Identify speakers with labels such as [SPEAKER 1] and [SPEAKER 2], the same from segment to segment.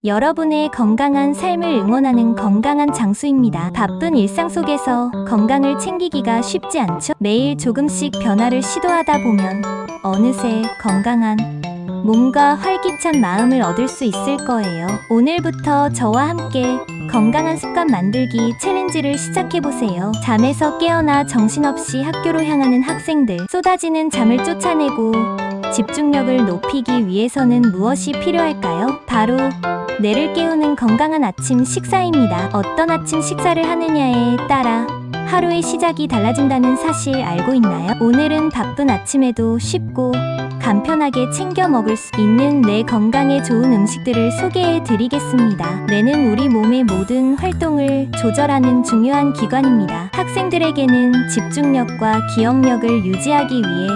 [SPEAKER 1] 여러분의 건강한 삶을 응원하는 건강한 장소입니다. 바쁜 일상 속에서 건강을 챙기기가 쉽지 않죠? 매일 조금씩 변화를 시도하다 보면 어느새 건강한 몸과 활기찬 마음을 얻을 수 있을 거예요. 오늘부터 저와 함께 건강한 습관 만들기 챌린지를 시작해보세요. 잠에서 깨어나 정신없이 학교로 향하는 학생들, 쏟아지는 잠을 쫓아내고 집중력을 높이기 위해서는 무엇이 필요할까요? 바로 뇌를 깨우는 건강한 아침 식사입니다. 어떤 아침 식사를 하느냐에 따라 하루의 시작이 달라진다는 사실 알고 있나요? 오늘은 바쁜 아침에도 쉽고 간편하게 챙겨 먹을 수 있는 뇌 건강에 좋은 음식들을 소개해 드리겠습니다. 뇌는 우리 몸의 모든 활동을 조절하는 중요한 기관입니다. 학생들에게는 집중력과 기억력을 유지하기 위해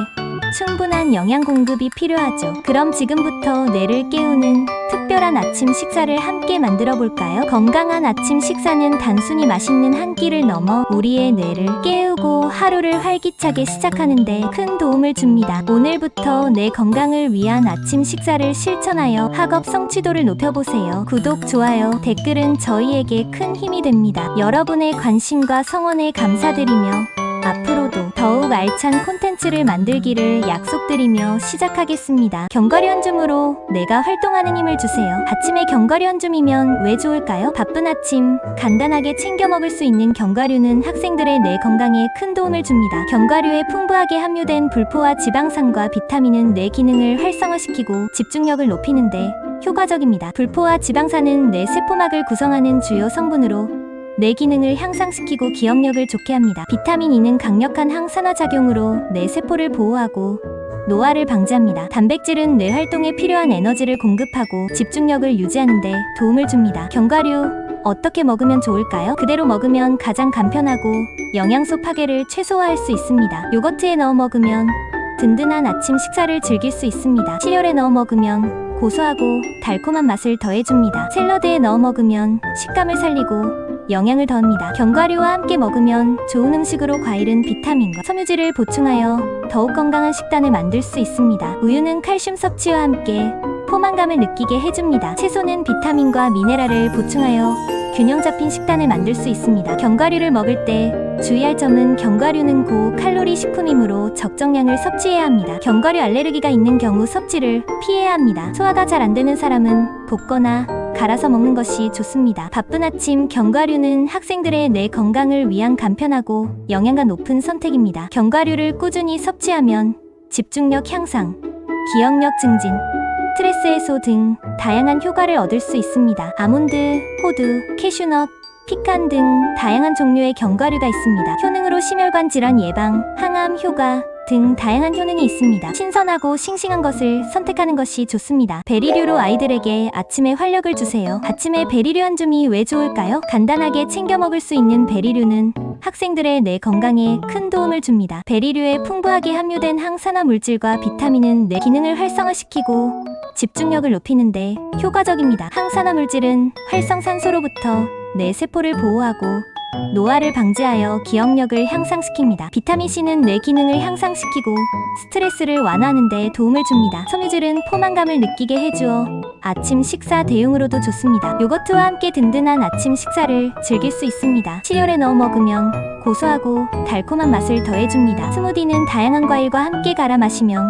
[SPEAKER 1] 충분한 영양 공급이 필요하죠. 그럼 지금부터 뇌를 깨우는 특별한 아침 식사를 함께 만들어 볼까요? 건강한 아침 식사는 단순히 맛있는 한 끼를 넘어 우리의 뇌를 깨우고 하루를 활기차게 시작하는 데 큰 도움을 줍니다. 오늘부터 뇌 건강을 위한 아침 식사를 실천하여 학업 성취도를 높여보세요. 구독, 좋아요, 댓글은 저희에게 큰 힘이 됩니다. 여러분의 관심과 성원에 감사드리며 앞으로도 더욱 알찬 콘텐츠를 만들기를 약속드리며 시작하겠습니다. 견과류 한 줌으로 뇌가 활동하는 힘을 주세요. 아침에 견과류 한 줌이면 왜 좋을까요? 바쁜 아침 간단하게 챙겨 먹을 수 있는 견과류는 학생들의 뇌 건강에 큰 도움을 줍니다. 견과류에 풍부하게 함유된 불포화 지방산과 비타민은 뇌 기능을 활성화시키고 집중력을 높이는 데 효과적입니다. 불포화 지방산은 뇌 세포막을 구성하는 주요 성분으로 뇌 기능을 향상시키고 기억력을 좋게 합니다. 비타민 E는 강력한 항산화 작용으로 뇌 세포를 보호하고 노화를 방지합니다. 단백질은 뇌 활동에 필요한 에너지를 공급하고 집중력을 유지하는 데 도움을 줍니다. 견과류 어떻게 먹으면 좋을까요? 그대로 먹으면 가장 간편하고 영양소 파괴를 최소화할 수 있습니다. 요거트에 넣어 먹으면 든든한 아침 식사를 즐길 수 있습니다. 시리얼에 넣어 먹으면 고소하고 달콤한 맛을 더해줍니다. 샐러드에 넣어 먹으면 식감을 살리고 영양을 더합니다. 견과류와 함께 먹으면 좋은 음식으로 과일은 비타민과 섬유질을 보충하여 더욱 건강한 식단을 만들 수 있습니다. 우유는 칼슘 섭취와 함께 포만감을 느끼게 해줍니다. 채소는 비타민과 미네랄을 보충하여 균형 잡힌 식단을 만들 수 있습니다. 견과류를 먹을 때 주의할 점은 견과류는 고칼로리 식품이므로 적정량을 섭취해야 합니다. 견과류 알레르기가 있는 경우 섭취를 피해야 합니다. 소화가 잘 안 되는 사람은 볶거나 갈아서 먹는 것이 좋습니다. 바쁜 아침 견과류는 학생들의 뇌 건강을 위한 간편하고 영양가 높은 선택입니다. 견과류를 꾸준히 섭취하면 집중력 향상, 기억력 증진, 스트레스 해소 등 다양한 효과를 얻을 수 있습니다. 아몬드, 호두, 캐슈넛, 피칸 등 다양한 종류의 견과류가 있습니다. 효능으로 심혈관 질환 예방, 항암 효과 등 다양한 효능이 있습니다. 신선하고 싱싱한 것을 선택하는 것이 좋습니다. 베리류로 아이들에게 아침에 활력을 주세요. 아침에 베리류 한 줌이 왜 좋을까요? 간단하게 챙겨 먹을 수 있는 베리류는 학생들의 뇌 건강에 큰 도움을 줍니다. 베리류에 풍부하게 함유된 항산화 물질과 비타민은 뇌 기능을 활성화시키고 집중력을 높이는 데 효과적입니다. 항산화 물질은 활성산소로부터 뇌 세포를 보호하고 노화를 방지하여 기억력을 향상시킵니다. 비타민 C는 뇌 기능을 향상시키고 스트레스를 완화하는 데 도움을 줍니다. 섬유질은 포만감을 느끼게 해주어 아침 식사 대용으로도 좋습니다. 요거트와 함께 든든한 아침 식사를 즐길 수 있습니다. 시리얼에 넣어 먹으면 고소하고 달콤한 맛을 더해줍니다. 스무디는 다양한 과일과 함께 갈아 마시면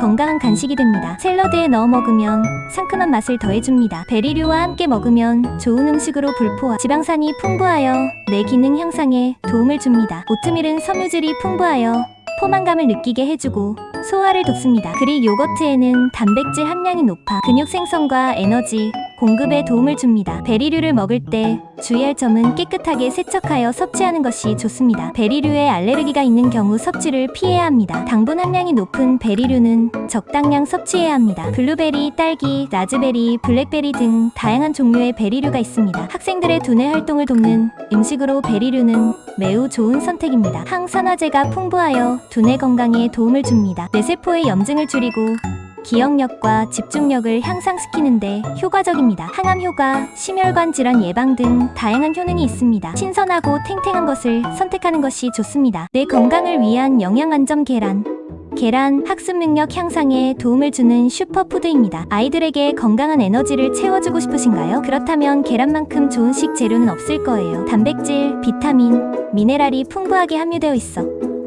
[SPEAKER 1] 건강한 간식이 됩니다. 샐러드에 넣어 먹으면 상큼한 맛을 더해줍니다. 베리류와 함께 먹으면 좋은 음식으로 불포화 지방산이 풍부하여 뇌 기능 향상에 도움을 줍니다. 오트밀은 섬유질이 풍부하여 포만감을 느끼게 해주고 소화를 돕습니다. 그릭 요거트에는 단백질 함량이 높아 근육 생성과 에너지 공급에 도움을 줍니다. 베리류를 먹을 때 주의할 점은 깨끗하게 세척하여 섭취하는 것이 좋습니다. 베리류에 알레르기가 있는 경우 섭취를 피해야 합니다. 당분 함량이 높은 베리류는 적당량 섭취해야 합니다. 블루베리, 딸기, 라즈베리, 블랙베리 등 다양한 종류의 베리류가 있습니다. 학생들의 두뇌 활동을 돕는 음식으로 베리류는 매우 좋은 선택입니다. 항산화제가 풍부하여 두뇌 건강에 도움을 줍니다. 뇌세포의 염증을 줄이고 기억력과 집중력을 향상시키는데 효과적입니다. 항암 효과, 심혈관 질환 예방 등 다양한 효능이 있습니다. 신선하고 탱탱한 것을 선택하는 것이 좋습니다. 뇌 건강을 위한 영양 만점 계란, 계란, 학습 능력 향상에 도움을 주는 슈퍼푸드입니다. 아이들에게 건강한 에너지를 채워주고 싶으신가요? 그렇다면 계란만큼 좋은 식재료는 없을 거예요. 단백질, 비타민, 미네랄이 풍부하게 함유되어 있어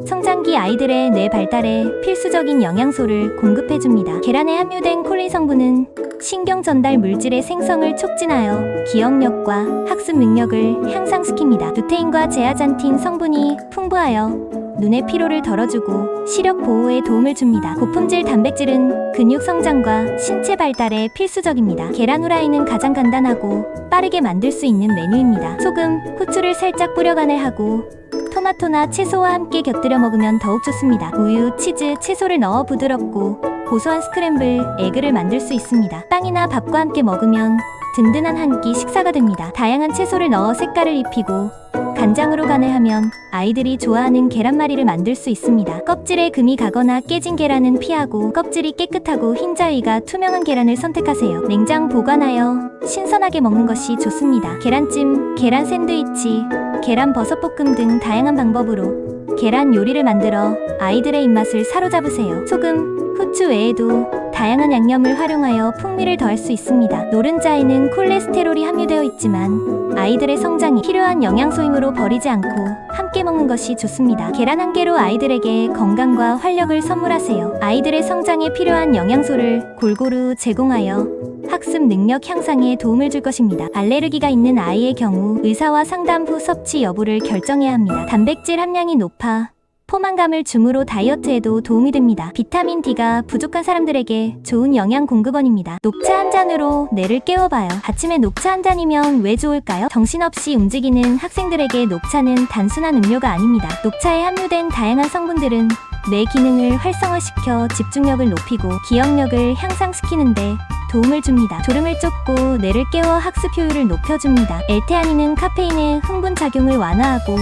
[SPEAKER 1] 성장기 아이들의 뇌 발달에 필수적인 영양소를 공급해줍니다. 계란에 함유된 콜린 성분은 신경 전달 물질의 생성을 촉진하여 기억력과 학습 능력을 향상시킵니다. 루테인과 제아잔틴 성분이 풍부하여 눈의 피로를 덜어주고 시력 보호에 도움을 줍니다. 고품질 단백질은 근육 성장과 신체 발달에 필수적입니다. 계란 후라이는 가장 간단하고 빠르게 만들 수 있는 메뉴입니다. 소금, 후추를 살짝 뿌려 간을 하고 토마토나 채소와 함께 곁들여 먹으면 더욱 좋습니다. 우유, 치즈, 채소를 넣어 부드럽고 고소한 스크램블 에그를 만들 수 있습니다. 빵이나 밥과 함께 먹으면 든든한 한 끼 식사가 됩니다. 다양한 채소를 넣어 색깔을 입히고 간장으로 간을 하면 아이들이 좋아하는 계란말이를 만들 수 있습니다. 껍질에 금이 가거나 깨진 계란은 피하고 껍질이 깨끗하고 흰자위가 투명한 계란을 선택하세요. 냉장 보관하여 신선하게 먹는 것이 좋습니다. 계란찜, 계란 샌드위치, 계란 버섯볶음 등 다양한 방법으로 계란 요리를 만들어 아이들의 입맛을 사로잡으세요. 소금, 후추 외에도 다양한 양념을 활용하여 풍미를 더할 수 있습니다. 노른자에는 콜레스테롤이 함유되어 있지만 아이들의 성장에 필요한 영양소이므로 버리지 않고 함께 먹는 것이 좋습니다. 계란 한 개로 아이들에게 건강과 활력을 선물하세요. 아이들의 성장에 필요한 영양소를 골고루 제공하여 학습 능력 향상에 도움을 줄 것입니다. 알레르기가 있는 아이의 경우 의사와 상담 후 섭취 여부를 결정해야 합니다. 단백질 함량이 높아 포만감을 줌으로 다이어트에도 도움이 됩니다. 비타민 D가 부족한 사람들에게 좋은 영양 공급원입니다. 녹차 한 잔으로 뇌를 깨워봐요. 아침에 녹차 한 잔이면 왜 좋을까요? 정신없이 움직이는 학생들에게 녹차는 단순한 음료가 아닙니다. 녹차에 함유된 다양한 성분들은 뇌 기능을 활성화시켜 집중력을 높이고 기억력을 향상시키는데 도움을 줍니다. 졸음을 쫓고 뇌를 깨워 학습 효율을 높여줍니다. L테아닌은 카페인의 흥분 작용을 완화하고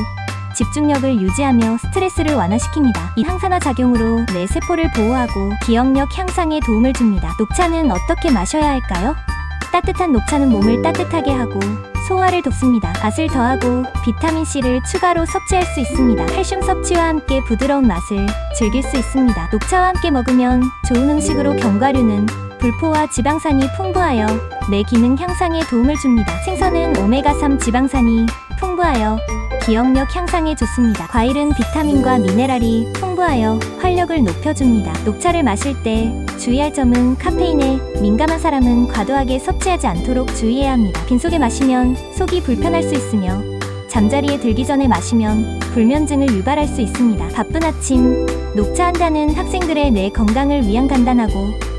[SPEAKER 1] 집중력을 유지하며 스트레스를 완화시킵니다. 이 항산화 작용으로 뇌 세포를 보호하고 기억력 향상에 도움을 줍니다. 녹차는 어떻게 마셔야 할까요? 따뜻한 녹차는 몸을 따뜻하게 하고 소화를 돕습니다. 맛을 더하고 비타민C를 추가로 섭취할 수 있습니다. 칼슘 섭취와 함께 부드러운 맛을 즐길 수 있습니다. 녹차와 함께 먹으면 좋은 음식으로 견과류는 불포와 지방산이 풍부하여 뇌 기능 향상에 도움을 줍니다. 생선은 오메가3 지방산이 풍부하여 기억력 향상에 좋습니다. 과일은 비타민과 미네랄이 풍부하여 활력을 높여줍니다. 녹차를 마실 때 주의할 점은 카페인에 민감한 사람은 과도하게 섭취하지 않도록 주의해야 합니다. 빈속에 마시면 속이 불편할 수 있으며 잠자리에 들기 전에 마시면 불면증을 유발할 수 있습니다. 바쁜 아침, 녹차 한 잔은 학생들의 뇌 건강을 위한 간단하고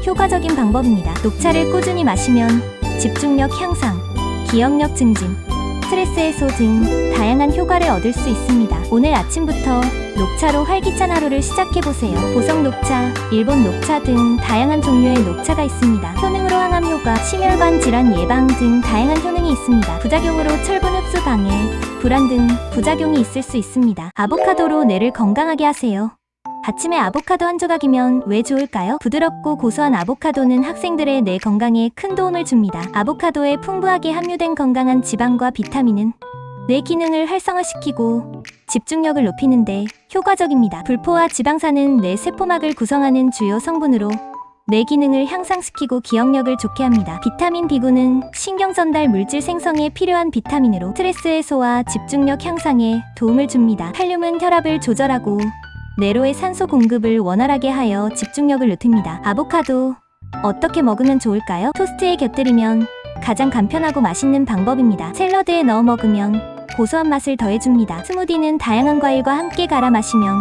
[SPEAKER 1] 효과적인 방법입니다. 녹차를 꾸준히 마시면 집중력 향상, 기억력 증진, 스트레스 해소 등 다양한 효과를 얻을 수 있습니다. 오늘 아침부터 녹차로 활기찬 하루를 시작해보세요. 보석 녹차, 일본 녹차 등 다양한 종류의 녹차가 있습니다. 효능으로 항암 효과, 심혈관 질환 예방 등 다양한 효능이 있습니다. 부작용으로 철분 흡수 방해, 불안 등 부작용이 있을 수 있습니다. 아보카도로 뇌를 건강하게 하세요. 아침에 아보카도 한 조각이면 왜 좋을까요? 부드럽고 고소한 아보카도는 학생들의 뇌 건강에 큰 도움을 줍니다. 아보카도에 풍부하게 함유된 건강한 지방과 비타민은 뇌 기능을 활성화시키고 집중력을 높이는데 효과적입니다. 불포와 지방산은 뇌 세포막을 구성하는 주요 성분으로 뇌 기능을 향상시키고 기억력을 좋게 합니다. 비타민 B9는 신경 전달 물질 생성에 필요한 비타민으로 스트레스 해소와 집중력 향상에 도움을 줍니다. 칼륨은 혈압을 조절하고 뇌로의 산소 공급을 원활하게 하여 집중력을 높입니다. 아보카도 어떻게 먹으면 좋을까요? 토스트에 곁들이면 가장 간편하고 맛있는 방법입니다. 샐러드에 넣어 먹으면 고소한 맛을 더해줍니다. 스무디는 다양한 과일과 함께 갈아 마시면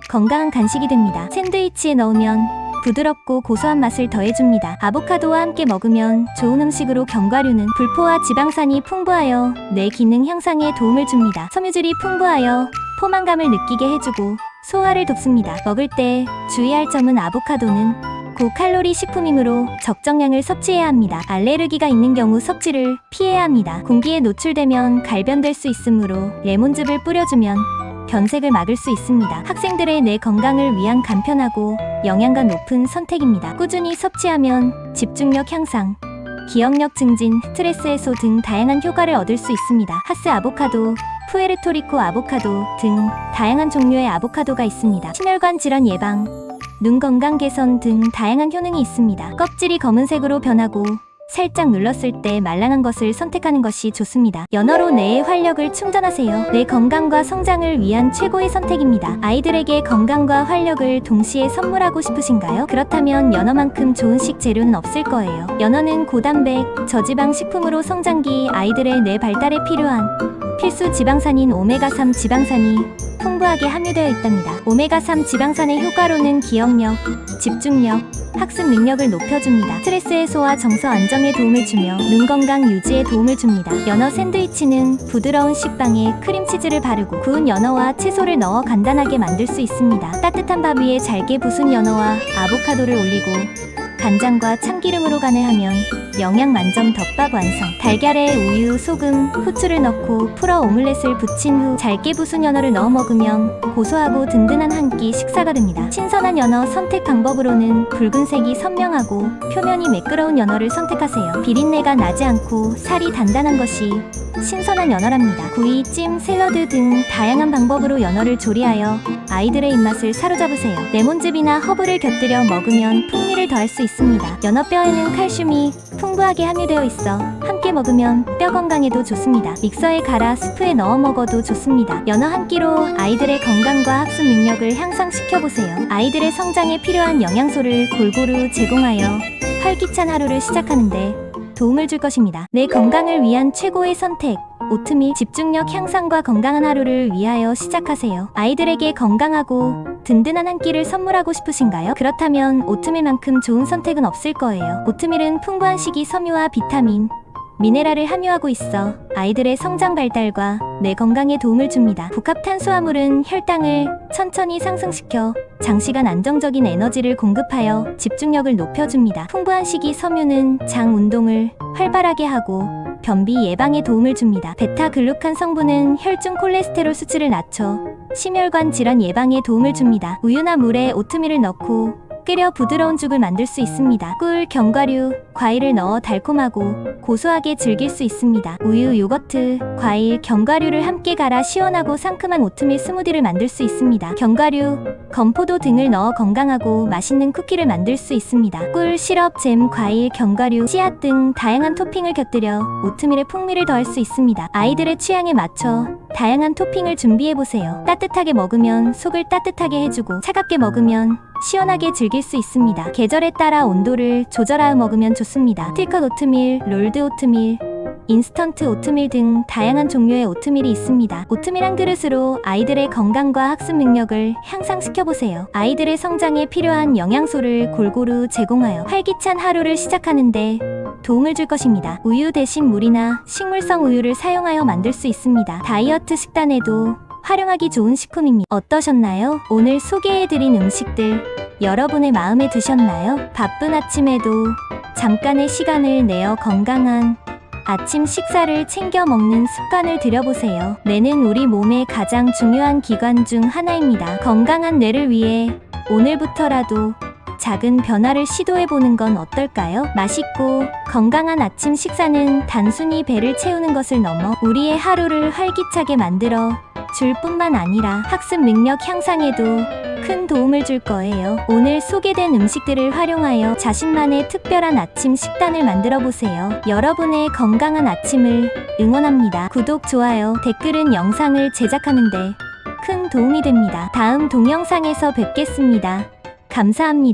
[SPEAKER 1] 건강한 간식이 됩니다. 샌드위치에 넣으면 부드럽고 고소한 맛을 더해줍니다. 아보카도와 함께 먹으면 좋은 음식으로 견과류는 불포와 지방산이 풍부하여 뇌 기능 향상에 도움을 줍니다. 섬유질이 풍부하여 포만감을 느끼게 해주고 소화를 돕습니다. 먹을 때 주의할 점은 아보카도는 고칼로리 식품이므로 적정량을 섭취해야 합니다. 알레르기가 있는 경우 섭취를 피해야 합니다. 공기에 노출되면 갈변될 수 있으므로 레몬즙을 뿌려주면 변색을 막을 수 있습니다. 학생들의 뇌 건강을 위한 간편하고 영양가 높은 선택입니다. 꾸준히 섭취하면 집중력 향상, 기억력 증진, 스트레스 해소 등 다양한 효과를 얻을 수 있습니다. 하스 아보카도, 푸에르토리코 아보카도 등 다양한 종류의 아보카도가 있습니다. 심혈관 질환 예방, 눈 건강 개선 등 다양한 효능이 있습니다. 껍질이 검은색으로 변하고 살짝 눌렀을 때 말랑한 것을 선택하는 것이 좋습니다. 연어로 뇌의 활력을 충전하세요. 뇌 건강과 성장을 위한 최고의 선택입니다. 아이들에게 건강과 활력을 동시에 선물하고 싶으신가요? 그렇다면 연어만큼 좋은 식재료는 없을 거예요. 연어는 고단백, 저지방 식품으로 성장기 아이들의 뇌 발달에 필요한 필수 지방산인 오메가3 지방산이 풍부하게 함유되어 있답니다. 오메가3 지방산의 효과로는 기억력, 집중력, 학습 능력을 높여줍니다. 스트레스 해소와 정서 안정에 도움을 주며 눈 건강 유지에 도움을 줍니다. 연어 샌드위치는 부드러운 식빵에 크림치즈를 바르고 구운 연어와 채소를 넣어 간단하게 만들 수 있습니다. 따뜻한 밥 위에 잘게 부순 연어와 아보카도를 올리고 간장과 참기름으로 간을 하면 영양 만점 덮밥 완성. 달걀에 우유, 소금, 후추를 넣고 풀어 오믈렛을 부친 후 잘게 부순 연어를 넣어 먹으면 고소하고 든든한 한 끼 식사가 됩니다. 신선한 연어 선택 방법으로는 붉은색이 선명하고 표면이 매끄러운 연어를 선택하세요. 비린내가 나지 않고 살이 단단한 것이 신선한 연어랍니다. 구이, 찜, 샐러드 등 다양한 방법으로 연어를 조리하여 아이들의 입맛을 사로잡으세요. 레몬즙이나 허브를 곁들여 먹으면 풍미를 더할 수 있습니다. 연어뼈에는 칼슘이 풍부하게 함유되어 있어 함께 먹으면 뼈 건강에도 좋습니다. 믹서에 갈아 스프에 넣어 먹어도 좋습니다. 연어 한 끼로 아이들의 건강과 학습 능력을 향상시켜보세요. 아이들의 성장에 필요한 영양소를 골고루 제공하여 활기찬 하루를 시작하는데 도움을 줄 것입니다. 내 건강을 위한 최고의 선택. 오트밀. 집중력 향상과 건강한 하루를 위하여 시작하세요. 아이들에게 건강하고 든든한 한 끼를 선물하고 싶으신가요? 그렇다면 오트밀만큼 좋은 선택은 없을 거예요. 오트밀은 풍부한 식이섬유와 비타민, 미네랄을 함유하고 있어 아이들의 성장 발달과 뇌 건강에 도움을 줍니다. 복합 탄수화물은 혈당을 천천히 상승시켜 장시간 안정적인 에너지를 공급하여 집중력을 높여줍니다. 풍부한 식이섬유는 장 운동을 활발하게 하고 변비 예방에 도움을 줍니다. 베타글루칸 성분은 혈중 콜레스테롤 수치를 낮춰 심혈관 질환 예방에 도움을 줍니다. 우유나 물에 오트밀을 넣고 끓여 부드러운 죽을 만들 수 있습니다. 꿀, 견과류, 과일을 넣어 달콤하고 고소하게 즐길 수 있습니다. 우유, 요거트, 과일, 견과류를 함께 갈아 시원하고 상큼한 오트밀 스무디를 만들 수 있습니다. 견과류, 건포도 등을 넣어 건강하고 맛있는 쿠키를 만들 수 있습니다. 꿀, 시럽, 잼, 과일, 견과류, 씨앗 등 다양한 토핑을 곁들여 오트밀의 풍미를 더할 수 있습니다. 아이들의 취향에 맞춰 다양한 토핑을 준비해보세요. 따뜻하게 먹으면 속을 따뜻하게 해주고 차갑게 먹으면 시원하게 즐길 수 있습니다. 계절에 따라 온도를 조절하여 먹으면 좋습니다. 스틸컷 오트밀, 롤드 오트밀, 인스턴트 오트밀 등 다양한 종류의 오트밀이 있습니다. 오트밀 한 그릇으로 아이들의 건강과 학습 능력을 향상시켜보세요. 아이들의 성장에 필요한 영양소를 골고루 제공하여 활기찬 하루를 시작하는데 도움을 줄 것입니다. 우유 대신 물이나 식물성 우유를 사용하여 만들 수 있습니다. 다이어트 식단에도 활용하기 좋은 식품입니다. 어떠셨나요? 오늘 소개해드린 음식들 여러분의 마음에 드셨나요? 바쁜 아침에도 잠깐의 시간을 내어 건강한 아침 식사를 챙겨 먹는 습관을 들여보세요. 뇌는 우리 몸의 가장 중요한 기관 중 하나입니다. 건강한 뇌를 위해 오늘부터라도 작은 변화를 시도해보는 건 어떨까요? 맛있고 건강한 아침 식사는 단순히 배를 채우는 것을 넘어 우리의 하루를 활기차게 만들어 줄 뿐만 아니라 학습 능력 향상에도 큰 도움을 줄 거예요. 오늘 소개된 음식들을 활용하여 자신만의 특별한 아침 식단을 만들어 보세요. 여러분의 건강한 아침을 응원합니다. 구독, 좋아요, 댓글은 영상을 제작하는데 큰 도움이 됩니다. 다음 동영상에서 뵙겠습니다. 감사합니다.